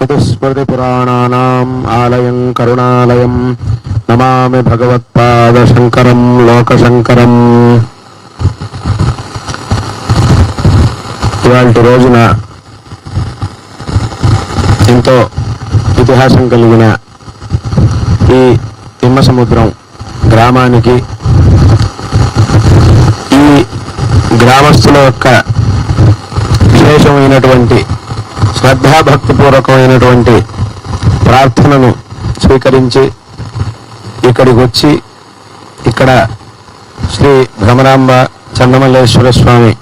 श्रुतिस्मृतिपुराणानाम् आलयं करुणालयं नमामि भगवत्पादशङ्करं लोकशङ्करम्। ఇవాల్టి రోజున ఎంతో ఇతిహాసం కలిగిన ఈ తిమ్మసముద్రం గ్రామానికి ఈ గ్రామస్తుల యొక్క విశేషమైనటువంటి శ్రద్ధాభక్తిపూర్వకమైనటువంటి ప్రార్థనను స్వీకరించి ఇక్కడికి వచ్చి ఇక్కడ శ్రీ భ్రమరాంబ చన్నమల్లేశ్వర స్వామి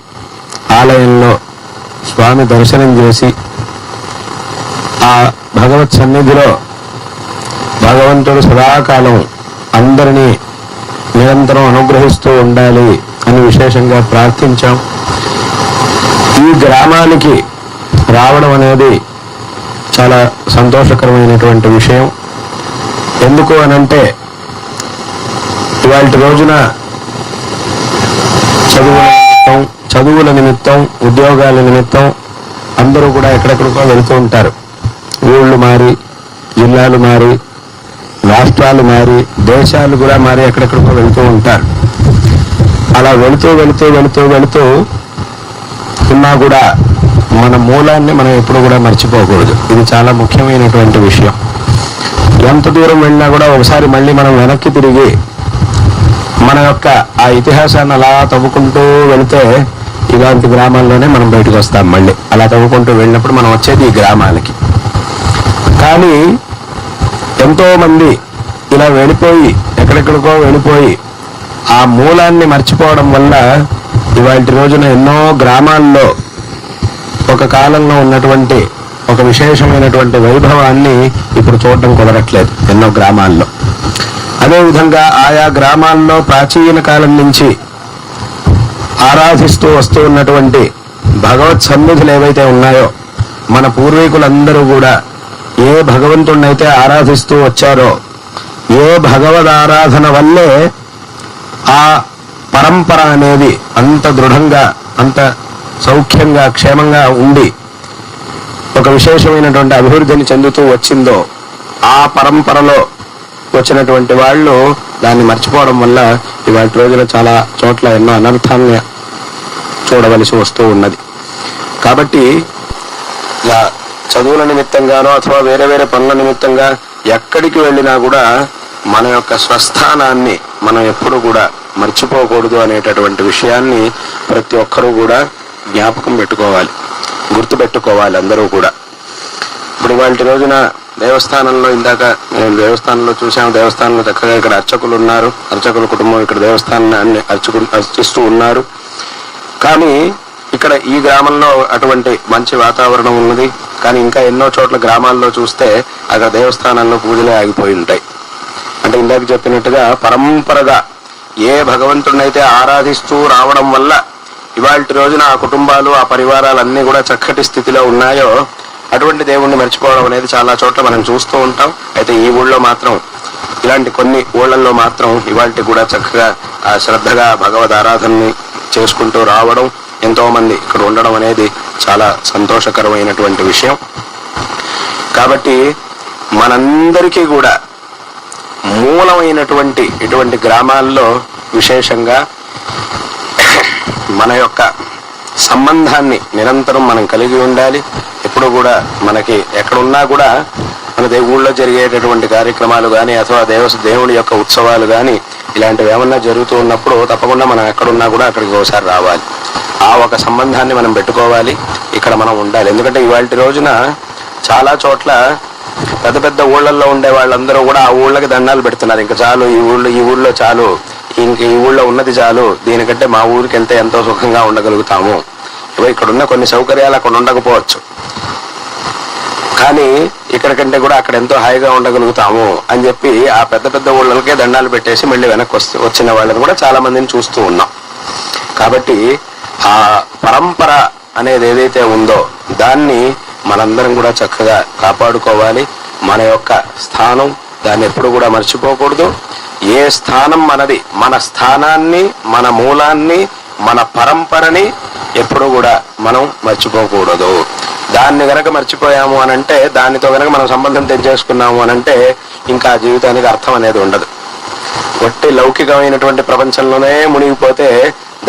ఆలయంలో స్వామి దర్శనం చేసి ఆ భగవత్ సన్నిధిలో భగవంతుడు సదాకాలం అందరినీ నిరంతరం అనుగ్రహిస్తూ ఉండాలి అని విశేషంగా ప్రార్థించాం. ఈ గ్రామానికి రావడం అనేది చాలా సంతోషకరమైనటువంటి విషయం. ఎందుకు అనంటే ఇవాళ రోజున చదువుల నిమిత్తం ఉద్యోగాల నిమిత్తం అందరూ కూడా ఎక్కడెక్కడికో వెళుతూ ఉంటారు. ఊళ్ళు మారి, జిల్లాలు మారి, రాష్ట్రాలు మారి, దేశాలు కూడా మారి ఎక్కడెక్కడికో వెళుతూ ఉంటారు. అలా వెళుతూ వెళుతూ వెళుతూ వెళుతూ ఉన్నా కూడా మన మూలాన్ని మనం ఎప్పుడు కూడా మర్చిపోకూడదు. ఇది చాలా ముఖ్యమైనటువంటి విషయం. ఎంత దూరం వెళ్ళినా కూడా ఒకసారి మళ్ళీ మనం వెనక్కి తిరిగి మన యొక్క ఆ ఇతిహాసాన్ని అలా తవ్వుకుంటూ వెళితే ఇలాంటి గ్రామాల్లోనే మనం బయటకు వస్తాం. మళ్ళీ అలా తవ్వుకుంటూ వెళ్ళినప్పుడు మనం వచ్చేది ఈ గ్రామాలకి. కానీ ఎంతో మంది ఇలా వెళ్ళిపోయి ఎక్కడెక్కడికో వెళ్ళిపోయి ఆ మూలాన్ని మర్చిపోవడం వల్ల ఇవాళ రోజున ఎన్నో గ్రామాల్లో ఒక కాలంలో ఉన్నటువంటి ఒక విశేషమైనటువంటి వైభవాన్ని ఇప్పుడు చూడడం కుదరట్లేదు ఎన్నో గ్రామాల్లో. అదేవిధంగా ఆయా గ్రామాల్లో ప్రాచీన కాలం నుంచి ఆరాధిస్తూ వస్తూ ఉన్నటువంటి భగవత్ సన్నిధులు ఏవైతే ఉన్నాయో, మన పూర్వీకులందరూ కూడా ఏ భగవంతుడినైతే ఆరాధిస్తూ వచ్చారో, ఏ భగవద్ ఆరాధన వల్లే ఆ పరంపర అనేది అంత దృఢంగా, అంత సౌఖ్యంగా, క్షేమంగా ఉండి ఒక విశేషమైనటువంటి అభివృద్ధిని చెందుతూ వచ్చిందో, ఆ పరంపరలో వచ్చినటువంటి వాళ్ళు దాన్ని మర్చిపోవడం వల్ల ఇవాళ రోజున చాలా చోట్ల ఎన్నో అనర్థాన్ని చూడవలసి వస్తూ ఉన్నది. కాబట్టి చదువుల నిమిత్తంగానో అథవా వేరే వేరే పనుల నిమిత్తంగా ఎక్కడికి వెళ్ళినా కూడా మన యొక్క స్వస్థానాన్ని మనం ఎప్పుడు కూడా మర్చిపోకూడదు అనేటటువంటి విషయాన్ని ప్రతి ఒక్కరూ కూడా జ్ఞాపకం పెట్టుకోవాలి, గుర్తుపెట్టుకోవాలి అందరూ కూడా. ఇప్పుడు వాటి రోజున దేవస్థానంలో, ఇందాక మేము దేవస్థానంలో చూసాము, దేవస్థానంలో చక్కగా ఇక్కడ అర్చకులు ఉన్నారు, అర్చకుల కుటుంబం ఇక్కడ దేవస్థానాన్ని అర్చిస్తూ ఉన్నారు. కానీ ఇక్కడ ఈ గ్రామంలో అటువంటి మంచి వాతావరణం ఉన్నది. కానీ ఇంకా ఎన్నో చోట్ల గ్రామాల్లో చూస్తే అక్కడ దేవస్థానాల్లో పూజలే ఆగిపోయి ఉంటాయి. అంటే ఇందాక చెప్పినట్టుగా పరంపరగా ఏ భగవంతుడినైతే ఆరాధిస్తూ రావడం వల్ల ఇవాళ రోజున ఆ కుటుంబాలు, ఆ పరివారాలన్నీ కూడా చక్కటి స్థితిలో ఉన్నాయో, అటువంటి దేవుణ్ణి మర్చిపోవడం అనేది చాలా చోట్ల మనం చూస్తూ ఉంటాం. అయితే ఈ ఊళ్ళో మాత్రం, ఇలాంటి కొన్ని ఊళ్ళల్లో మాత్రం ఇవాళ కూడా చక్కగా ఆ శ్రద్ధగా భగవద్ ఆరాధనని చేసుకుంటూ రావడం, ఎంతో మంది ఇక్కడ ఉండడం అనేది చాలా సంతోషకరమైనటువంటి విషయం. కాబట్టి మనందరికీ కూడా మూలమైనటువంటి ఇటువంటి గ్రామాల్లో విశేషంగా మన యొక్క సంబంధాన్ని నిరంతరం మనం కలిగి ఉండాలి. ఎప్పుడు కూడా మనకి ఎక్కడున్నా కూడా మన ఊళ్ళో జరిగేటటువంటి కార్యక్రమాలు కానీ అథవా దేవుడి యొక్క ఉత్సవాలు కానీ ఇలాంటివి ఏమన్నా జరుగుతూ ఉన్నప్పుడు తప్పకుండా మనం ఎక్కడున్నా కూడా అక్కడికి ఒకసారి రావాలి. ఆ ఒక సంబంధాన్ని మనం పెట్టుకోవాలి, ఇక్కడ మనం ఉండాలి. ఎందుకంటే ఇవాళ రోజున చాలా చోట్ల పెద్ద పెద్ద ఊళ్ళల్లో ఉండే వాళ్ళందరూ కూడా ఆ ఊళ్ళకి దండాలు పెడుతున్నారు. ఇంకా చాలు, ఈ ఊళ్ళో చాలు, ఇంక ఈ ఊళ్ళో ఉన్నది చాలు, దీనికంటే మా ఊరికి వెళ్తే ఎంతో సుఖంగా ఉండగలుగుతాము. ఇక్కడున్న కొన్ని సౌకర్యాలు అక్కడ ఉండకపోవచ్చు, కానీ ఇక్కడికంటే కూడా అక్కడ ఎంతో హాయిగా ఉండగలుగుతాము అని చెప్పి ఆ పెద్ద పెద్ద ఊళ్ళకే దండాలు పెట్టేసి మళ్ళీ వెనక్కి వచ్చిన వాళ్ళని కూడా చాలా మందిని చూస్తూ ఉన్నాం. కాబట్టి ఆ పరంపర అనేది ఏదైతే ఉందో దాన్ని మనందరం కూడా చక్కగా కాపాడుకోవాలి. మన యొక్క స్థానం, దాన్ని ఎప్పుడు కూడా మర్చిపోకూడదు. ఏ స్థానం మనది, మన స్థానాన్ని, మన మూలాన్ని, మన పరంపరని ఎప్పుడు కూడా మనం మర్చిపోకూడదు. దాన్ని గనక మర్చిపోయాము అని అంటే, దానితో గనక మనం సంబంధం తెంచేసుకున్నాము అని అంటే ఇంకా ఆ జీవితానికి అర్థం అనేది ఉండదు. ఒట్టి లౌకికమైనటువంటి ప్రపంచంలోనే మునిగిపోతే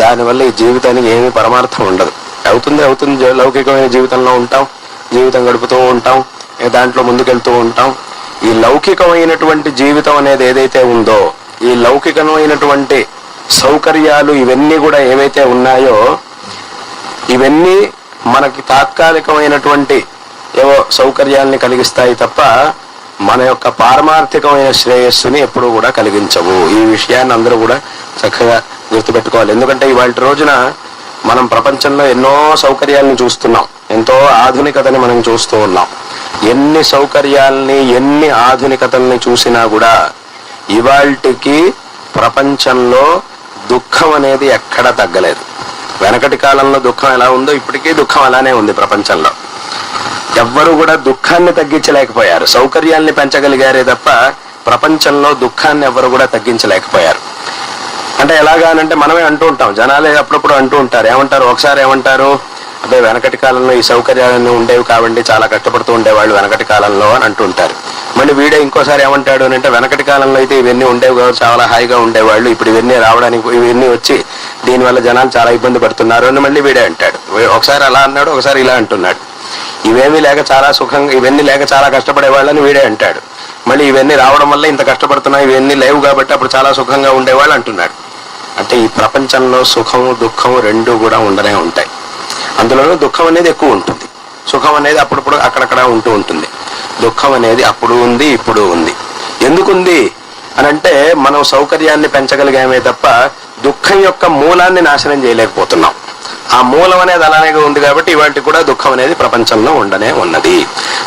దానివల్ల ఈ జీవితానికి ఏమీ పరమార్థం ఉండదు. అవుతుంది లౌకికమైన జీవితంలో ఉంటాం, జీవితం గడుపుతూ ఉంటాం, దాంట్లో ముందుకెళ్తూ ఉంటాం. ఈ లౌకికమైనటువంటి జీవితం అనేది ఏదైతే ఉందో, ఈ లౌకికమైనటువంటి సౌకర్యాలు ఇవన్నీ కూడా ఏవైతే ఉన్నాయో, ఇవన్నీ మనకి తాత్కాలికమైనటువంటి ఏవో సౌకర్యాల్ని కలిగిస్తాయి తప్ప మన యొక్క పారమార్థికమైన శ్రేయస్సుని ఎప్పుడూ కూడా కలిగించవు. ఈ విషయాన్ని అందరూ కూడా చక్కగా గుర్తుపెట్టుకోవాలి. ఎందుకంటే ఇవాళ రోజున మనం ప్రపంచంలో ఎన్నో సౌకర్యాలను చూస్తున్నాం, ఎంతో ఆధునికతని మనం చూస్తూ ఉన్నాం. ఎన్ని సౌకర్యాల్ని, ఎన్ని ఆధునికతల్ని చూసినా కూడా ఇవాళకి ప్రపంచంలో దుఃఖం అనేది ఎక్కడా తగ్గలేదు. వెనకటి కాలంలో దుఃఖం ఎలా ఉందో ఇప్పటికీ దుఃఖం అలానే ఉంది ప్రపంచంలో. ఎవ్వరూ కూడా దుఃఖాన్ని తగ్గించలేకపోయారు, సౌకర్యాల్ని పెంచగలిగారే తప్ప ప్రపంచంలో దుఃఖాన్ని ఎవ్వరు కూడా తగ్గించలేకపోయారు. అంటే ఎలాగానంటే మనమే అంటూ ఉంటాం, జనాలే అప్పుడప్పుడు అంటూ ఉంటారు. ఏమంటారు, ఒకసారి ఏమంటారు, అదే వెనకటి కాలంలో ఈ సౌకర్యాలన్నీ ఉండేవి కాబట్టి చాలా కష్టపడుతూ ఉండేవాళ్ళు వెనకటి కాలంలో అని అంటూ ఉంటారు. మళ్ళీ వీడే ఇంకోసారి ఏమంటాడు అని అంటే, వెనకటి కాలంలో అయితే ఇవన్నీ ఉండేవి కాబట్టి చాలా హాయిగా ఉండేవాళ్ళు, ఇప్పుడు ఇవన్నీ రావడానికి ఇవన్నీ వచ్చి దీనివల్ల జనాలు చాలా ఇబ్బంది పడుతున్నారు అని మళ్ళీ వీడే అంటాడు. ఒకసారి అలా అన్నాడు, ఒకసారి ఇలా అంటున్నాడు. ఇవేమీ లేక చాలా సుఖంగా, ఇవన్నీ లేక చాలా కష్టపడేవాళ్ళని వీడే అంటాడు. మళ్ళీ ఇవన్నీ రావడం వల్ల ఇంత కష్టపడుతున్నాయి, ఇవన్నీ లేవు కాబట్టి అప్పుడు చాలా సుఖంగా ఉండేవాళ్ళు అంటున్నాడు. అంటే ఈ ప్రపంచంలో సుఖము దుఃఖము రెండూ కూడా ఉండనే ఉంటాయి. అందులోనూ దుఃఖం అనేది ఎక్కువ ఉంటుంది, సుఖం అనేది అప్పుడప్పుడు అక్కడక్కడ ఉంటూ ఉంటుంది. దుఃఖం అనేది అప్పుడు ఉంది, ఇప్పుడు ఉంది. ఎందుకుంది అని అంటే, మనం సౌకర్యాన్ని పెంచగలిగామే తప్ప దుఃఖం యొక్క మూలాన్ని నాశనం చేయలేకపోతున్నాం. ఆ మూలం అనేది అలానే ఉంది కాబట్టి ఇవాటి కూడా దుఃఖం అనేది ప్రపంచంలో ఉండనే ఉన్నది.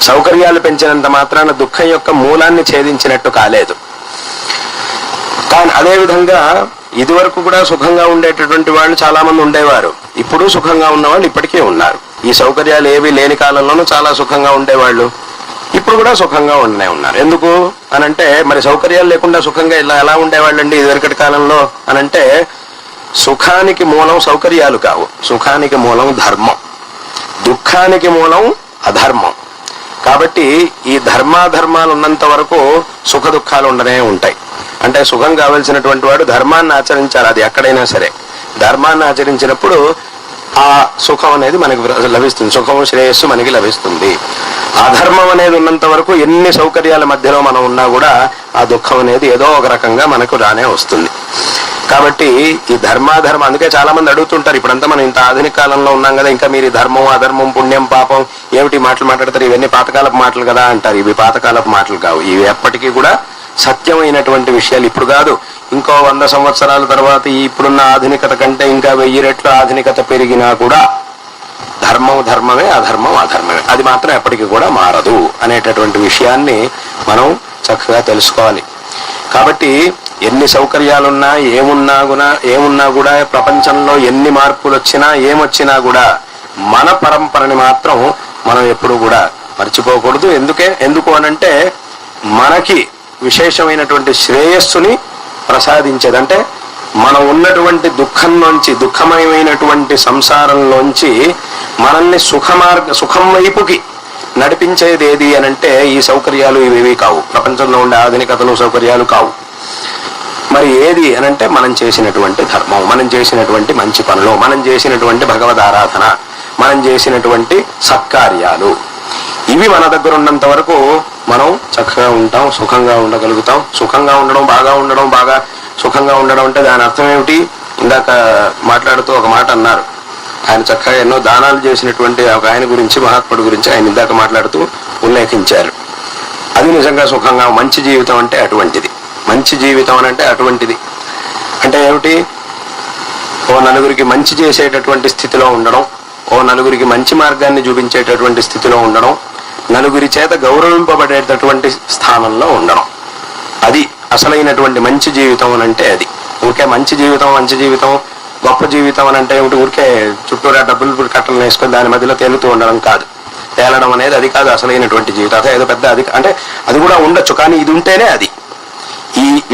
సౌకర్యాలు పెంచినంత మాత్రాన దుఃఖం యొక్క మూలాన్ని ఛేదించినట్టు కాలేదు. కానీ అదేవిధంగా ఇదివరకు కూడా సుఖంగా ఉండేటటువంటి వాళ్ళు చాలా మంది ఉండేవారు, ఇప్పుడు సుఖంగా ఉన్నవాళ్ళు ఇప్పటికీ ఉన్నారు. ఈ సౌకర్యాలు ఏవి లేని కాలంలోనూ చాలా సుఖంగా ఉండేవాళ్ళు, ఇప్పుడు కూడా సుఖంగా ఉండనే ఉన్నారు. ఎందుకు అనంటే, మరి సౌకర్యాలు లేకుండా సుఖంగా ఎలా ఉండేవాళ్ళండి ఇదివరకటి కాలంలో అనంటే, సుఖానికి మూలం సౌకర్యాలు కావు, సుఖానికి మూలం ధర్మం, దుఃఖానికి మూలం అధర్మం. కాబట్టి ఈ ధర్మాధర్మాలు ఉన్నంత వరకు సుఖ దుఃఖాలు ఉండనే ఉంటాయి. అంటే సుఖం కావలసినటువంటి వాడు ధర్మాన్ని ఆచరించాలి, అది ఎక్కడైనా సరే. ధర్మాన్ని ఆచరించినప్పుడు ఆ సుఖం అనేది మనకి లభిస్తుంది, సుఖము శ్రేయస్సు మనకి లభిస్తుంది. అధర్మం అనేది ఉన్నంత వరకు ఎన్ని సౌకర్యాల మధ్యలో మనం ఉన్నా కూడా ఆ దుఃఖం అనేది ఏదో ఒక రకంగా మనకు రానే వస్తుంది. కాబట్టి ఈ ధర్మాధర్మం, అందుకే చాలా మంది అడుగుతుంటారు, ఇప్పుడంతా మనం ఇంత ఆధునిక కాలంలో ఉన్నాం కదా, ఇంకా మీరు ధర్మం అధర్మం పుణ్యం పాపం ఏమిటి మాటలు మాట్లాడతారు, ఇవన్నీ పాతకాలపు మాటలు కదా అంటారు. ఇవి పాతకాలపు మాటలు కావు, ఇవి ఎప్పటికీ కూడా సత్యమైనటువంటి విషయాలు. ఇప్పుడు కాదు, ఇంకో 100 సంవత్సరాల తర్వాత ఇప్పుడున్న ఆధునికత కంటే ఇంకా 1000 రెట్లు ఆధునికత పెరిగినా కూడా ధర్మం ధర్మమే, అధర్మం అధర్మమే, అది మాత్రం ఎప్పటికీ కూడా మారదు అనేటటువంటి విషయాన్ని మనం చక్కగా తెలుసుకోవాలి. కాబట్టి ఎన్ని సౌకర్యాలున్నా ఏమున్నా కూడా ప్రపంచంలో ఎన్ని మార్పులు వచ్చినా ఏమొచ్చినా కూడా మన పరంపరని మాత్రం మనం ఎప్పుడు కూడా మర్చిపోకూడదు. ఎందుకు అనంటే, మనకి విశేషమైనటువంటి శ్రేయస్సుని ప్రసాదించేదంటే, మనం ఉన్నటువంటి దుఃఖమయమైనటువంటి సంసారంలోంచి మనల్ని సుఖం వైపుకి నడిపించేది ఏది అనంటే ఈ సౌకర్యాలు ఇవేవి కావు, ప్రపంచంలో ఉండే ఆధునికతలు సౌకర్యాలు కావు. మరి ఏది అనంటే మనం చేసినటువంటి ధర్మం, మనం చేసినటువంటి మంచి పనులు, మనం చేసినటువంటి భగవద్ ఆరాధన, మనం చేసినటువంటి సత్కార్యాలు, ఇవి మన దగ్గర ఉన్నంత వరకు మనం చక్కగా ఉంటాం, సుఖంగా ఉండగలుగుతాం. సుఖంగా ఉండడం, బాగా సుఖంగా ఉండడం అంటే దాని అర్థం ఏమిటి? ఇందాక మాట్లాడుతూ ఒక మాట అన్నారు, ఆయన చక్కగా ఎన్నో దానాలు చేసినటువంటి ఒక ఆయన గురించి, మహాత్ముడి గురించి ఆయన ఇందాక మాట్లాడుతూ ఉల్లేఖించారు. అది నిజంగా సుఖంగా, మంచి జీవితం అంటే అటువంటిది. మంచి జీవితం అని అంటే అటువంటిది అంటే ఏమిటి? ఓ నలుగురికి మంచి చేసేటటువంటి స్థితిలో ఉండడం, ఓ నలుగురికి మంచి మార్గాన్ని చూపించేటటువంటి స్థితిలో ఉండడం, నలుగురి చేత గౌరవింపబడేటటువంటి స్థానంలో ఉండడం, అది అసలైనటువంటి మంచి జీవితం అని అంటే. అది ఊరికే మంచి జీవితం గొప్ప జీవితం అని అంటే ఏమిటి? ఊరికే చుట్టూరా డబ్బులు కట్టలు వేసుకొని దాని మధ్యలో తేలుతూ ఉండడం కాదు. తేలడం అనేది అది కాదు అసలైనటువంటి జీవితం. అదే ఏదో పెద్ద అది అంటే అది కూడా ఉండొచ్చు, కానీ ఇది ఉంటేనే అది.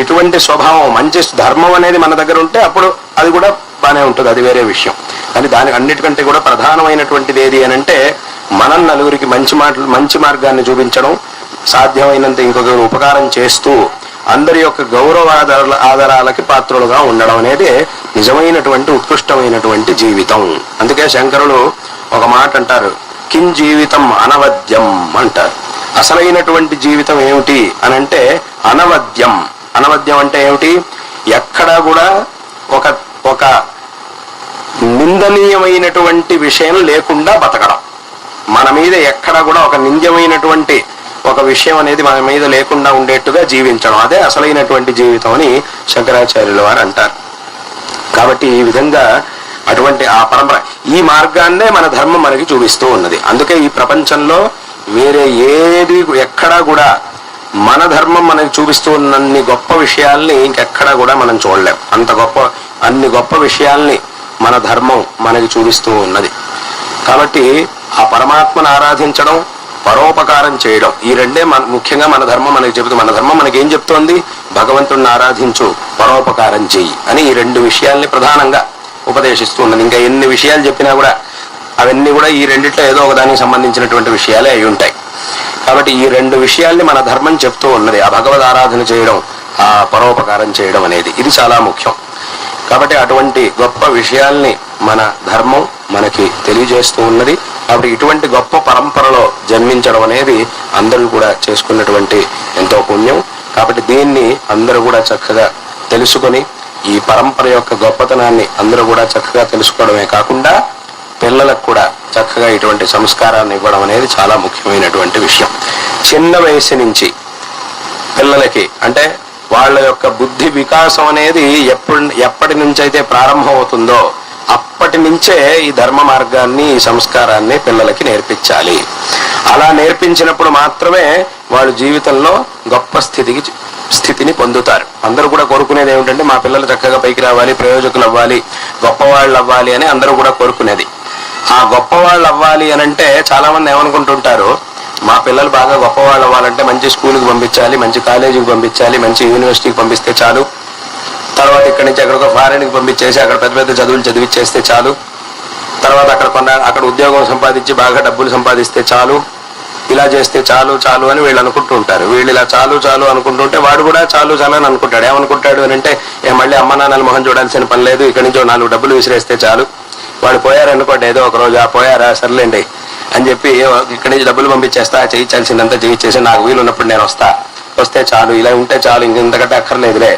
ఇటువంటి స్వభావం, మంచి ధర్మం అనేది మన దగ్గర ఉంటే అప్పుడు అది కూడా బాగానే ఉంటుంది, అది వేరే విషయం. కానీ దానికి అన్నిటికంటే కూడా ప్రధానమైనటువంటిది ఏది అని అంటే మనం నలుగురికి మంచి మార్గాన్ని చూపించడం, సాధ్యమైనంత ఇంకొకరు ఉపకారం చేస్తూ అందరి యొక్క గౌరవ ఆదరాలకి పాత్రులుగా ఉండడం అనేది నిజమైనటువంటి ఉత్కృష్టమైనటువంటి జీవితం. అందుకే శంకరులు ఒక మాట అంటారు, కిం జీవితం అనవద్యం అంటారు. అసలైనటువంటి జీవితం ఏమిటి అని అంటే అనవద్యం. అనవద్యం అంటే ఏమిటి? ఎక్కడా కూడా ఒక నిందనీయమైనటువంటి విషయం లేకుండా బతకడం. మన మీద ఎక్కడ కూడా ఒక నింద్యమైనటువంటి ఒక విషయం అనేది మన మీద లేకుండా ఉండేట్టుగా జీవించడం, అదే అసలైనటువంటి జీవితం అని శంకరాచార్యుల వారు అంటారు. కాబట్టి ఈ విధంగా అటువంటి ఆ పరంపర, ఈ మార్గాన్నే మన ధర్మం మనకి చూపిస్తూ ఉన్నది. అందుకే ఈ ప్రపంచంలో వేరే ఏది ఎక్కడా కూడా మన ధర్మం మనకి చూపిస్తూ ఉన్నన్ని గొప్ప విషయాల్ని ఇంకెక్కడా కూడా మనం చూడలేం. అన్ని గొప్ప విషయాల్ని మన ధర్మం మనకి చూపిస్తూ ఉన్నది. కాబట్టి ఆ పరమాత్మను ఆరాధించడం, పరోపకారం చేయడం, ఈ రెండే ముఖ్యంగా మన ధర్మం మనకి చెబుతుంది. మన ధర్మం మనకి ఏం చెప్తోంది? భగవంతుడిని ఆరాధించు, పరోపకారం చెయ్యి అని ఈ రెండు విషయాల్ని ప్రధానంగా ఉపదేశిస్తూ ఉన్నది. ఇంకా ఎన్ని విషయాలు చెప్పినా కూడా అవన్నీ కూడా ఈ రెండిట్లో ఏదో ఒకదానికి సంబంధించినటువంటి విషయాలే అయి ఉంటాయి. కాబట్టి ఈ రెండు విషయాల్ని మన ధర్మం చెప్తూ ఉన్నది. ఆ భగవద్ ఆరాధన చేయడం, ఆ పరోపకారం చేయడం అనేది ఇది చాలా ముఖ్యం. కాబట్టి అటువంటి గొప్ప విషయాల్ని మన ధర్మం మనకి తెలియజేస్తూ ఉన్నది. కాబట్టి ఇటువంటి గొప్ప పరంపరలో జన్మించడం అనేది అందరూ కూడా చేసుకున్నటువంటి ఎంతో పుణ్యం. కాబట్టి దీన్ని అందరూ కూడా చక్కగా తెలుసుకొని ఈ పరంపర యొక్క గొప్పతనాన్ని అందరూ కూడా చక్కగా తెలుసుకోవడమే కాకుండా పిల్లలకు కూడా చక్కగా ఇటువంటి సంస్కారాన్ని ఇవ్వడం అనేది చాలా ముఖ్యమైనటువంటి విషయం. చిన్న వయసు నుంచి పిల్లలకి అంటే వాళ్ళ యొక్క బుద్ధి వికాసం అనేది ఎప్పటి నుంచి అయితే ప్రారంభం అవుతుందో అప్పటి నుంచే ఈ ధర్మ మార్గాన్ని, ఈ సంస్కారాన్ని పిల్లలకి నేర్పించాలి. అలా నేర్పించినప్పుడు మాత్రమే వాళ్ళు జీవితంలో గొప్ప స్థితిని పొందుతారు. అందరూ కూడా కోరుకునేది ఏమిటంటే మా పిల్లలు చక్కగా పైకి రావాలి, ప్రయోజకులు అవ్వాలి, గొప్పవాళ్ళు అవ్వాలి అని అందరూ కూడా కోరుకునేది. ఆ గొప్పవాళ్ళు అవ్వాలి అని అంటే చాలా మంది ఏమనుకుంటుంటారు, మా పిల్లలు బాగా గొప్పవాళ్ళు అవ్వాలంటే మంచి స్కూల్కి పంపించాలి, మంచి కాలేజీకి పంపించాలి, మంచి యూనివర్సిటీకి పంపిస్తే చాలు, తర్వాత ఇక్కడి నుంచి అక్కడికి ఫారెన్కి పంపించేసి అక్కడ పెద్ద పెద్ద చదువులు చదివిచ్చేస్తే చాలు, తర్వాత అక్కడ ఉద్యోగం సంపాదించి బాగా డబ్బులు సంపాదిస్తే చాలు, ఇలా చేస్తే చాలు చాలు అని వీళ్ళు అనుకుంటూ ఉంటారు. వీళ్ళు ఇలా చాలు చాలు అనుకుంటుంటే వాడు కూడా చాలు చాలు అని అనుకుంటాడు. ఏమనుకుంటాడు అని అంటే మళ్ళీ అమ్మ నాన్నల మొహం చూడాల్సిన పని లేదు, ఇక్కడి నుంచి 4 డబ్బులు విసిరేస్తే చాలు, వాళ్ళు పోయారనుకోండి ఏదో ఒక రోజు, పోయారా సర్లేండి అని చెప్పి ఇక్కడి నుంచి డబ్బులు పంపించేస్తా, చేయించాల్సిందంతా చేయించేసి నాకు వీలు ఉన్నప్పుడు నేను వస్తే చాలు, ఇలా ఉంటే చాలు, ఇంతకంటే అక్కర్లేదులే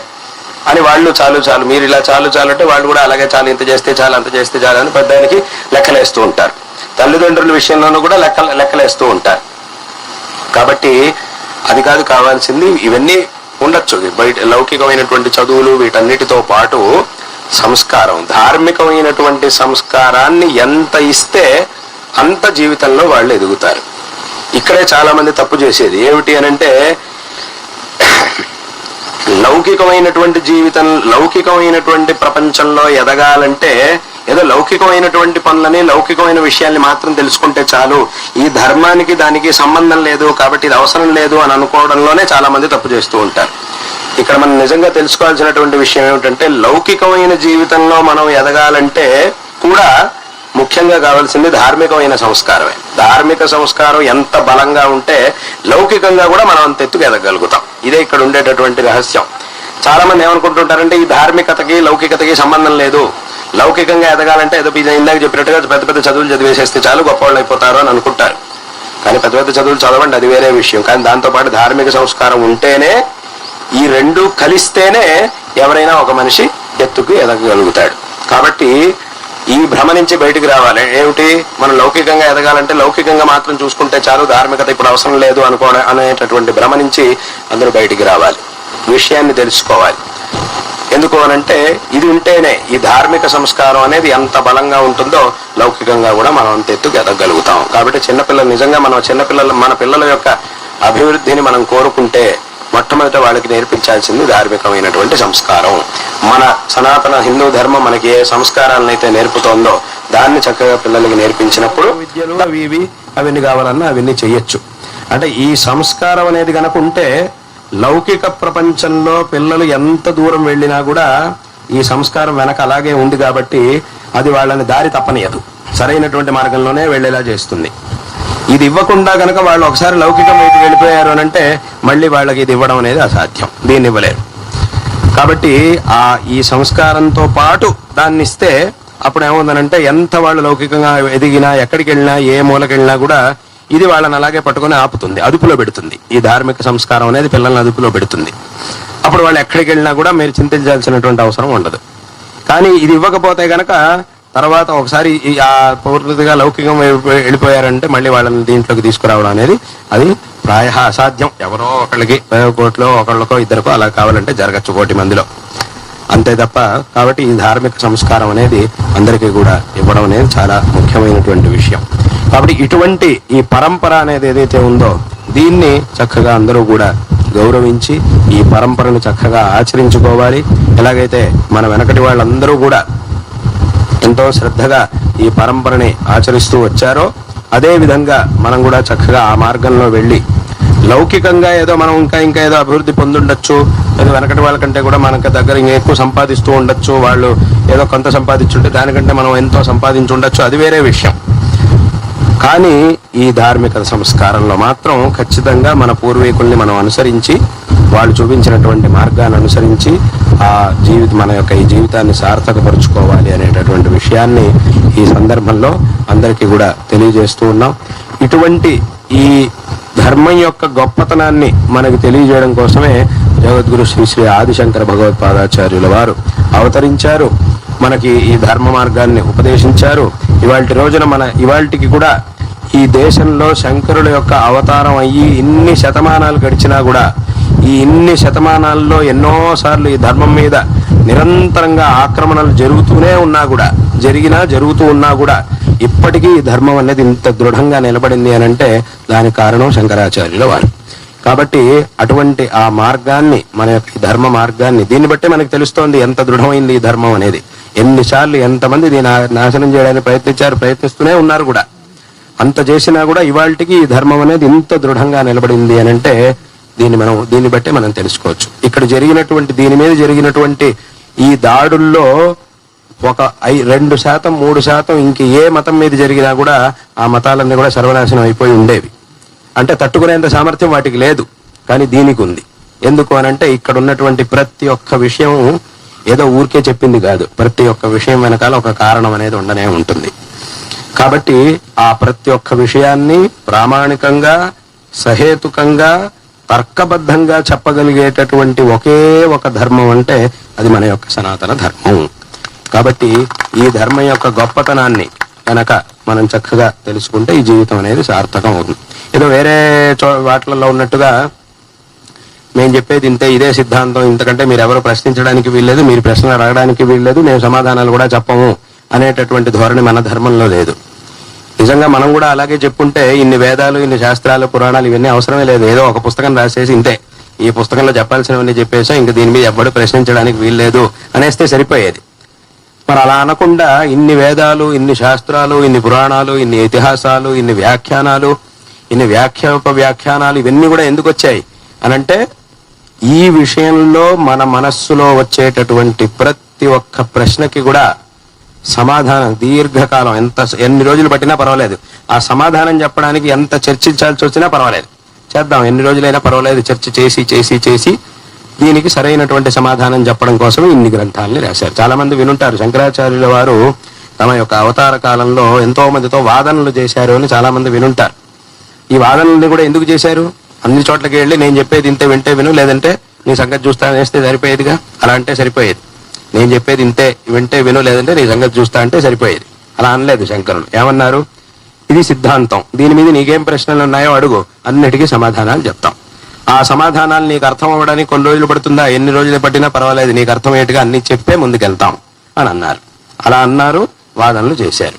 అని వాళ్ళు చాలు చాలు, మీరు ఇలా చాలు చాలు అంటే వాళ్ళు కూడా అలాగే చాలు, ఇంత చేస్తే చాలు, అంత చేస్తే చాలు అని పెద్దానికి లెక్కలేస్తూ ఉంటారు. తల్లిదండ్రుల విషయంలోనూ కూడా లెక్కలేస్తూ ఉంటారు. కాబట్టి అది కాదు కావాల్సింది. ఇవన్నీ ఉండొచ్చు, బయట లౌకికమైనటువంటి చదువులు, వీటన్నిటితో పాటు సంస్కారం, ధార్మికమైనటువంటి సంస్కారాన్ని ఎంత ఇస్తే అంత జీవితంలో వాళ్ళు ఎదుగుతారు. ఇక్కడే చాలా మంది తప్పు చేసేది ఏమిటి అని అంటే లౌకికమైనటువంటి ప్రపంచంలో ఎదగాలంటే ఏదో లౌకికమైనటువంటి పనులని, లౌకికమైన విషయాల్ని మాత్రం తెలుసుకుంటే చాలు, ఈ ధర్మానికి దానికి సంబంధం లేదు కాబట్టి ఇది అవసరం లేదు అని అనుకోవడంలోనే చాలా మంది తప్పు చేస్తూ ఉంటారు. ఇక్కడ మనం నిజంగా తెలుసుకోవాల్సినటువంటి విషయం ఏమిటంటే లౌకికమైన జీవితంలో మనం ఎదగాలంటే కూడా ముఖ్యంగా కావాల్సింది ధార్మికమైన సంస్కారమే. ధార్మిక సంస్కారం ఎంత బలంగా ఉంటే లౌకికంగా కూడా మనం అంత ఎత్తుకు ఎదగలుగుతాం. ఇదే ఇక్కడ ఉండేటటువంటి రహస్యం. చాలా మంది ఏమనుకుంటుంటారంటే ఈ ధార్మికతకి లౌకికతకి సంబంధం లేదు, లౌకికంగా ఎదగాలంటే ఏదో ఇందాక చెప్పినట్టుగా పెద్ద పెద్ద చదువులు చదివేసేస్తే చాలు గొప్పవాళ్ళు అయిపోతారు అని అనుకుంటారు. కానీ పెద్ద పెద్ద చదువులు చదవండి, అది వేరే విషయం. కానీ దాంతోపాటు ధార్మిక సంస్కారం ఉంటేనే, ఈ రెండు కలిస్తేనే ఎవరైనా ఒక మనిషి ఎత్తుకు ఎదగలుగుతాడు. కాబట్టి ఈ భ్రమ నుంచి బయటికి రావాలి. ఏమిటి, మనం లౌకికంగా ఎదగాలంటే లౌకికంగా మాత్రం చూసుకుంటే చాలు, ధార్మికత ఇప్పుడు అవసరం లేదు అనేటటువంటి భ్రమ నుంచి అందరూ బయటికి రావాలి, విషయాన్ని తెలుసుకోవాలి. ఎందుకు అనంటే ఇది ఉంటేనే ఈ ధార్మిక సంస్కారం అనేది ఎంత బలంగా ఉంటుందో లౌకికంగా కూడా మనం అంత ఎత్తుకు ఎదగలుగుతాం. కాబట్టి చిన్నపిల్లలు నిజంగా మన పిల్లల యొక్క అభివృద్ధిని మనం కోరుకుంటే మొట్టమొదట వాళ్ళకి నేర్పించాల్సింది ధార్మికమైనటువంటి సంస్కారం. మన సనాతన హిందూ ధర్మం మనకి ఏ సంస్కారాలను అయితే నేర్పుతోందో దాన్ని చక్కగా పిల్లలకి నేర్పించినప్పుడు విద్యలు అవన్నీ కావాలన్నా అవన్నీ చెయ్యొచ్చు. అంటే ఈ సంస్కారం అనేది కనుక ఉంటే లౌకిక ప్రపంచంలో పిల్లలు ఎంత దూరం వెళ్ళినా కూడా ఈ సంస్కారం వెనక అలాగే ఉంది కాబట్టి అది వాళ్ళని దారి తప్పనియదు, సరైనటువంటి మార్గంలోనే వెళ్ళేలా చేస్తుంది. ఇది ఇవ్వకుండా కనుక వాళ్ళు ఒకసారి లౌకికం వైపు వెళ్ళిపోయారు అని అంటే మళ్ళీ వాళ్ళకి ఇది ఇవ్వడం అనేది అసాధ్యం, దీన్ని ఇవ్వలేరు. కాబట్టి ఈ సంస్కారంతో పాటు దాన్ని ఇస్తే అప్పుడు ఏముందనంటే ఎంత వాళ్ళు లౌకికంగా ఎదిగినా, ఎక్కడికి వెళ్ళినా, ఏ మూలకి వెళ్ళినా కూడా ఇది వాళ్ళని అలాగే పట్టుకొని ఆపుతుంది, అదుపులో పెడుతుంది. ఈ ధార్మిక సంస్కారం అనేది పిల్లల్ని అదుపులో పెడుతుంది. అప్పుడు వాళ్ళు ఎక్కడికి వెళ్ళినా కూడా మీరు చింతించాల్సినటువంటి అవసరం ఉండదు. కానీ ఇది ఇవ్వకపోతే గనక తర్వాత ఒకసారి ఆ పూర్తిగా లౌకికం వెళ్ళిపోయారంటే మళ్ళీ వాళ్ళని దీంట్లోకి తీసుకురావడం అనేది అది ప్రాయ అసాధ్యం. ఎవరో ఒకళ్ళకి 10 కోట్లో ఒకళ్ళకో ఇద్దరికో అలా కావాలంటే జరగచ్చు 1 కోటి మందిలో, అంతే తప్ప. కాబట్టి ఈ ధార్మిక సంస్కారం అనేది అందరికీ కూడా ఇవ్వడం అనేది చాలా ముఖ్యమైనటువంటి విషయం. కాబట్టి ఇటువంటి ఈ పరంపర అనేది ఏదైతే ఉందో దీన్ని చక్కగా అందరూ కూడా గౌరవించి ఈ పరంపరను చక్కగా ఆచరించుకోవాలి. ఎలాగైతే మన వెనకటి వాళ్ళందరూ కూడా ఎంతో శ్రద్ధగా ఈ పరంపరని ఆచరిస్తూ వచ్చారో అదే విధంగా మనం కూడా చక్కగా ఆ మార్గంలో వెళ్ళి లౌకికంగా ఏదో మనం ఇంకా ఏదో అభివృద్ధి పొందుండొచ్చు, ఏదో వెనకటి వాళ్ళకంటే కూడా మనకు దగ్గర ఇంకా ఎక్కువ సంపాదిస్తూ ఉండొచ్చు, వాళ్ళు ఏదో కొంత సంపాదించుంటే దానికంటే మనం ఎంతో సంపాదించి ఉండొచ్చు, అది వేరే విషయం. కానీ ఈ ధార్మిక సంస్కారంలో మాత్రం ఖచ్చితంగా మన పూర్వీకుల్ని మనం అనుసరించి వాళ్ళు చూపించినటువంటి మార్గాన్ని అనుసరించి మన యొక్క ఈ జీవితాన్ని సార్థకపరుచుకోవాలి అనేటటువంటి విషయాన్ని ఈ సందర్భంలో అందరికీ కూడా తెలియజేస్తూ ఉన్నాం. ఇటువంటి ఈ ధర్మం యొక్క గొప్పతనాన్ని మనకి తెలియజేయడం కోసమే జగద్గురు శ్రీ శ్రీ ఆదిశంకర భగవత్పాదాచార్యుల వారు అవతరించారు, మనకి ఈ ధర్మ మార్గాన్ని ఉపదేశించారు. ఇవాల్టి రోజున ఇవాల్టికి కూడా ఈ దేశంలో శంకరుల యొక్క అవతారం అయ్యి ఇన్ని శతమానాలు గడిచినా కూడా ఈ ఇన్ని శతమానాల్లో ఎన్నోసార్లు ఈ ధర్మం మీద నిరంతరంగా ఆక్రమణలు జరుగుతూ ఉన్నా కూడా ఇప్పటికీ ఈ ధర్మం అనేది ఇంత దృఢంగా నిలబడింది అని అంటే దానికి కారణం శంకరాచార్యుల వారు. కాబట్టి అటువంటి ఆ మార్గాన్ని, మన యొక్క ఈ ధర్మ మార్గాన్ని, దీన్ని బట్టి మనకు తెలుస్తోంది ఎంత దృఢమైంది ఈ ధర్మం అనేది. ఎన్నిసార్లు ఎంతమంది దీన్ని నాశనం చేయడానికి ప్రయత్నిస్తూనే ఉన్నారు కూడా. అంత చేసినా కూడా ఇవాళకి ఈ ధర్మం అనేది ఇంత దృఢంగా నిలబడింది అని అంటే దీన్ని బట్టి మనం తెలుసుకోవచ్చు. ఇక్కడ దీని మీద జరిగినటువంటి ఈ దాడుల్లో ఒక 2%, 3% ఇంక ఏ మతం మీద జరిగినా కూడా ఆ మతాలన్నీ కూడా సర్వనాశనం అయిపోయి ఉండేవి. అంటే తట్టుకునేంత సామర్థ్యం వాటికి లేదు, కానీ దీనికి ఉంది. ఎందుకు అనంటే ఇక్కడ ఉన్నటువంటి ప్రతి ఒక్క విషయం ఏదో ఊరికే చెప్పింది కాదు, ప్రతి ఒక్క విషయం వెనకాల ఒక కారణం అనేది ఉండనే ఉంటుంది. కాబట్టి ఆ ప్రతి ఒక్క విషయాన్ని ప్రామాణికంగా, సహేతుకంగా, తర్కబద్ధంగా చెప్పగలిగేటటువంటి ఒకే ఒక ధర్మం అంటే అది మన యొక్క సనాతన ధర్మం. కాబట్టి ఈ ధర్మం యొక్క గొప్పతనాన్ని కనుక మనం చక్కగా తెలుసుకుంటే ఈ జీవితం అనేది సార్థకం అవుతుంది. ఏదో వేరే వాటిలలో ఉన్నట్టుగా మేము చెప్పేది ఇంతే, ఇదే సిద్ధాంతం, ఇంతకంటే మీరు ఎవరు ప్రశ్నించడానికి వీల్లేదు, మీరు ప్రశ్నలు అడగడానికి వీల్లేదు, మేము సమాధానాలు కూడా చెప్పము అనేటటువంటి ధోరణి మన ధర్మంలో లేదు. నిజంగా మనం కూడా అలాగే చెప్పుంటే ఇన్ని వేదాలు, ఇన్ని శాస్త్రాలు, పురాణాలు ఇవన్నీ అవసరమే లేదు. ఏదో ఒక పుస్తకం రాసేసి ఇంతే, ఈ పుస్తకంలో చెప్పాల్సినవన్నీ చెప్పేసా, ఇంక దీని మీద ఎవ్వడు ప్రశ్నించడానికి వీల్లేదు అనేస్తే సరిపోయేది. మరి అలా అనకుండా ఇన్ని వేదాలు, ఇన్ని శాస్త్రాలు, ఇన్ని పురాణాలు, ఇన్ని ఇతిహాసాలు, ఇన్ని వ్యాఖ్యానాలు, ఇన్ని వ్యాఖ్యానాలు ఇవన్నీ కూడా ఎందుకు వచ్చాయి అనంటే ఈ విషయంలో మన మనస్సులో వచ్చేటటువంటి ప్రతి ఒక్క ప్రశ్నకి కూడా సమాధానం దీర్ఘకాలం ఎన్ని రోజులు పట్టినా పర్వాలేదు, ఆ సమాధానం చెప్పడానికి ఎంత చర్చించాల్సి వచ్చినా పర్వాలేదు, చేద్దాం, ఎన్ని రోజులైనా పర్వాలేదు, చర్చ చేసి దీనికి సరైనటువంటి సమాధానం చెప్పడం కోసం ఇన్ని గ్రంథాలని రాశారు. చాలా మంది వినుంటారు, శంకరాచార్యుల వారు తమ యొక్క అవతార కాలంలో ఎంతో మందితో వాదనలు చేశారు అని చాలా మంది వినుంటారు. ఈ వాదనల్ని కూడా ఎందుకు చేశారు? అన్ని చోట్లకి వెళ్ళి నేను చెప్పేది ఇంతే, వింటే విను, లేదంటే నీ సంగతి చూస్తా అనేస్తే సరిపోయేదిగా. అలా అంటే సరిపోయేది. నేను చెప్పేది ఇంతే, వింటే విను, లేదంటే నీ సంగతి చూస్తా అంటే సరిపోయేది. అలా అనలేదు శంకరులు. ఏమన్నారు? ఇది సిద్ధాంతం, దీని మీద నీకేం ప్రశ్నలు ఉన్నాయో అడుగు, అన్నిటికీ సమాధానాలు చెప్తాం. ఆ సమాధానాలు నీకు అర్థం అవ్వడానికి కొన్ని రోజులు పడుతుందా, ఎన్ని రోజులు పట్టినా పర్వాలేదు, నీకు అర్థమయ్యేట్టుగా అన్ని చెప్పే ముందుకెళ్తాం అని అన్నారు. అలా అన్నారు, వాదనలు చేశారు.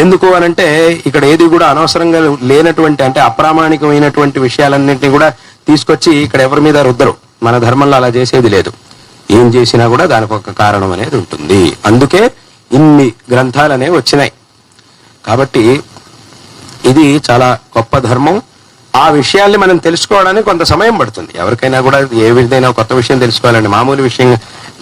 ఎందుకు అనంటే ఇక్కడ ఏది కూడా అనవసరంగా లేనటువంటి, అంటే అప్రామాణికమైనటువంటి విషయాలన్నింటినీ కూడా తీసుకొచ్చి ఇక్కడ ఎవరి మీద రుద్దరు. మన ధర్మంలో అలా చేసేది లేదు. ఏం చేసినా కూడా దానికి ఒక కారణం అనేది ఉంటుంది. అందుకే ఇన్ని గ్రంథాలు అనేవి వచ్చినాయి. కాబట్టి ఇది చాలా గొప్ప ధర్మం. ఆ విషయాల్ని మనం తెలుసుకోవడానికి కొంత సమయం పడుతుంది. ఎవరికైనా కూడా ఏ విధంగా కొత్త విషయం తెలుసుకోవాలంటే, మామూలు విషయం,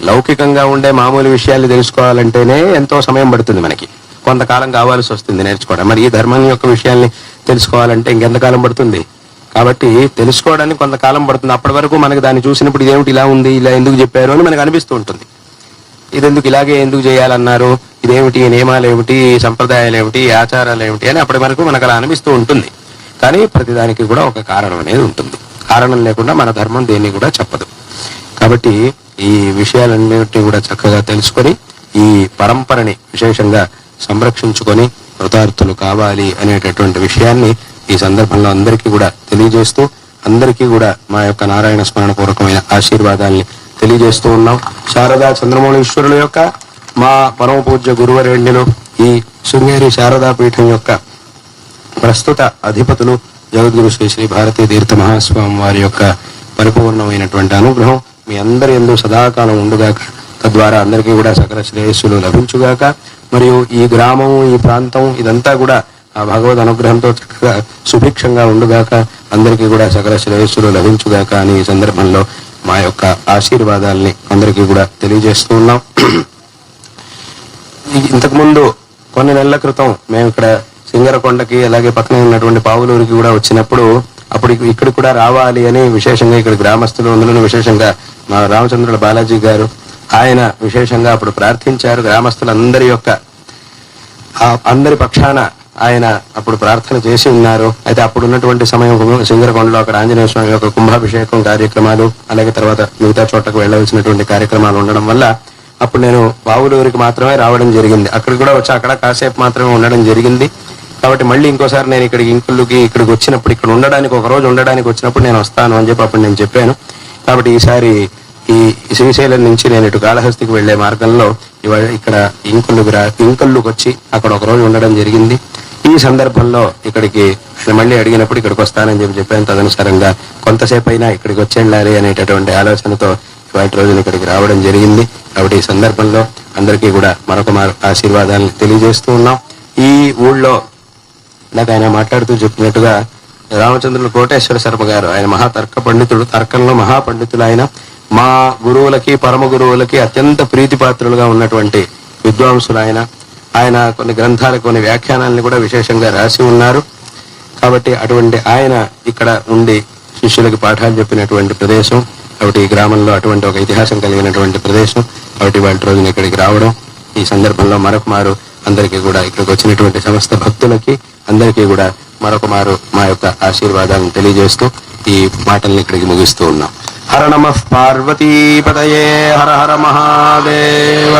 లౌకికంగా ఉండే మామూలు విషయాలు తెలుసుకోవాలంటేనే ఎంతో సమయం పడుతుంది, మనకి కొంతకాలం కావాల్సి వస్తుంది నేర్చుకోవడం. మరి ఈ ధర్మం యొక్క విషయాల్ని తెలుసుకోవాలంటే ఇంకెంతకాలం పడుతుంది. కాబట్టి తెలుసుకోవడానికి కొంతకాలం పడుతుంది. అప్పటి వరకు మనకి దాన్ని చూసినప్పుడు ఇదేమిటి ఇలా ఉంది, ఇలా ఎందుకు చెప్పారు అని మనకు అనిపిస్తూ ఉంటుంది. ఇదెందుకు ఇలాగే ఎందుకు చేయాలన్నారు, ఇదేమిటి, నియమాలు ఏమిటి, సంప్రదాయాలు ఏమిటి, ఆచారాలు ఏమిటి అని అప్పటి వరకు మనకు అలా అనిపిస్తూ ఉంటుంది. కానీ ప్రతిదానికి కూడా ఒక కారణం అనేది ఉంటుంది. కారణం లేకుండా మన ధర్మం దేన్ని కూడా చెప్పదు. కాబట్టి ఈ విషయాలన్నింటినీ కూడా చక్కగా తెలుసుకొని ఈ పరంపరని విశేషంగా సంరక్షించుకొని కృతార్థులు కావాలి అనేటటువంటి విషయాన్ని ఈ సందర్భంలో అందరికీ కూడా తెలియజేస్తూ, అందరికీ కూడా మా యొక్క నారాయణ స్మరణ పూర్వకమైన ఆశీర్వాదాల్ని తెలియజేస్తూ ఉన్నాం. శారదా చంద్రమౌళీశ్వరుల యొక్క మా పరమ పూజ్య గురువరేణ్యులు ఈ శృంగేరి శారదా పీఠం యొక్క ప్రస్తుత అధిపతులు జగద్గురు శ్రీ శ్రీ భారతీ తీర్థ మహాస్వామి వారి యొక్క పరిపూర్ణమైనటువంటి అనుగ్రహం మీ అందరి యందు సదాకాలం ఉండుగాక. తద్వారా అందరికీ కూడా సకల శ్రేయస్సులు లభించుగాక. మరియు ఈ గ్రామం, ఈ ప్రాంతం ఇదంతా కూడా ఆ భగవద్ అనుగ్రహంతో చక్కగా సుభిక్షంగా ఉండుగాక. అందరికీ కూడా సకల శ్రేయస్సులు లభించుగాక అని ఈ సందర్భంలో మా యొక్క ఆశీర్వాదాలని అందరికీ కూడా తెలియజేస్తూ ఉన్నాం. ఇంతకుముందు కొన్ని నెలల క్రితం మేము ఇక్కడ సింగరకొండకి అలాగే పక్కనే ఉన్నటువంటి పావులూరికి కూడా వచ్చినప్పుడు అప్పుడు ఇక్కడ కూడా రావాలి అని విశేషంగా ఇక్కడ గ్రామస్తులు, అందులో విశేషంగా మా రామచంద్రుల బాలాజీ గారు ఆయన విశేషంగా అప్పుడు ప్రార్థించారు. గ్రామస్తులందరి యొక్క అందరి పక్షాన ఆయన అప్పుడు ప్రార్థన చేసి ఉన్నారు. అయితే అప్పుడు ఉన్నటువంటి సమయం సింగరకొండలో అక్కడ ఆంజనేయ స్వామి యొక్క కుంభాభిషేకం కార్యక్రమాలు, అలాగే తర్వాత మిగతా చోటకు వెళ్ళవలసినటువంటి కార్యక్రమాలు ఉండడం వల్ల అప్పుడు నేను బావులూరికి మాత్రమే రావడం జరిగింది. అక్కడికి కూడా వచ్చి అక్కడ కాసేపు మాత్రమే ఉండడం జరిగింది. కాబట్టి మళ్ళీ ఇంకోసారి నేను ఇక్కడికి ఇక్కడికి వచ్చినప్పుడు, ఇక్కడ ఉండడానికి ఒక రోజు ఉండడానికి వచ్చినప్పుడు నేను వస్తాను అని చెప్పి అప్పుడు నేను చెప్పాను. కాబట్టి ఈసారి ఈ శ్రీశైలం నుంచి నేను ఇటు కాళహస్తికి వెళ్లే మార్గంలో ఇవాళ ఇక్కడ ఇంకొల్లుకి వచ్చి అక్కడ ఒక రోజు ఉండడం జరిగింది. ఈ సందర్భంలో ఇక్కడికి మళ్ళీ అడిగినప్పుడు ఇక్కడికి వస్తానని చెప్పాను. తదనుసారంగా కొంతసేపు అయినా ఇక్కడికి వచ్చేళ్ళాలి అనేటటువంటి ఆలోచనతో ఇవాళ రోజున ఇక్కడికి రావడం జరిగింది. కాబట్టి ఈ సందర్భంలో అందరికీ కూడా మరొక ఆశీర్వాదాలను తెలియజేస్తూ ఉన్నాం. ఈ ఊళ్ళో నాకు ఆయన మాట్లాడుతూ చెప్పినట్టుగా రామచంద్రుల కోటేశ్వర శర్మ గారు, ఆయన మహాతర్క పండితుడు, తర్కంలో మహాపండితులు. ఆయన మా గురువులకి, పరమ గురువులకి అత్యంత ప్రీతిపాత్రులుగా ఉన్నటువంటి విద్వాంసులు. ఆయన కొన్ని గ్రంథాలకు, కొన్ని వ్యాఖ్యానాలను కూడా విశేషంగా రాసి ఉన్నారు. కాబట్టి అటువంటి ఆయన ఇక్కడ ఉండి శిష్యులకి పాఠాలు చెప్పినటువంటి ప్రదేశం. కాబట్టి ఈ గ్రామంలో అటువంటి ఒక ఇతిహాసం కలిగినటువంటి ప్రదేశం. కాబట్టి వాళ్ళ రోజున ఇక్కడికి రావడం, ఈ సందర్భంలో మరొక మారు అందరికీ కూడా ఇక్కడికి వచ్చినటువంటి సమస్త భక్తులకి అందరికీ కూడా మరొక మారు మా యొక్క ఆశీర్వాదాలను తెలియజేస్తూ ఈ మాటల్ని ఇక్కడికి ముగిస్తూ ఉన్నాం. హర నమః పార్వతీపతయే, హర హర మహాదేవ.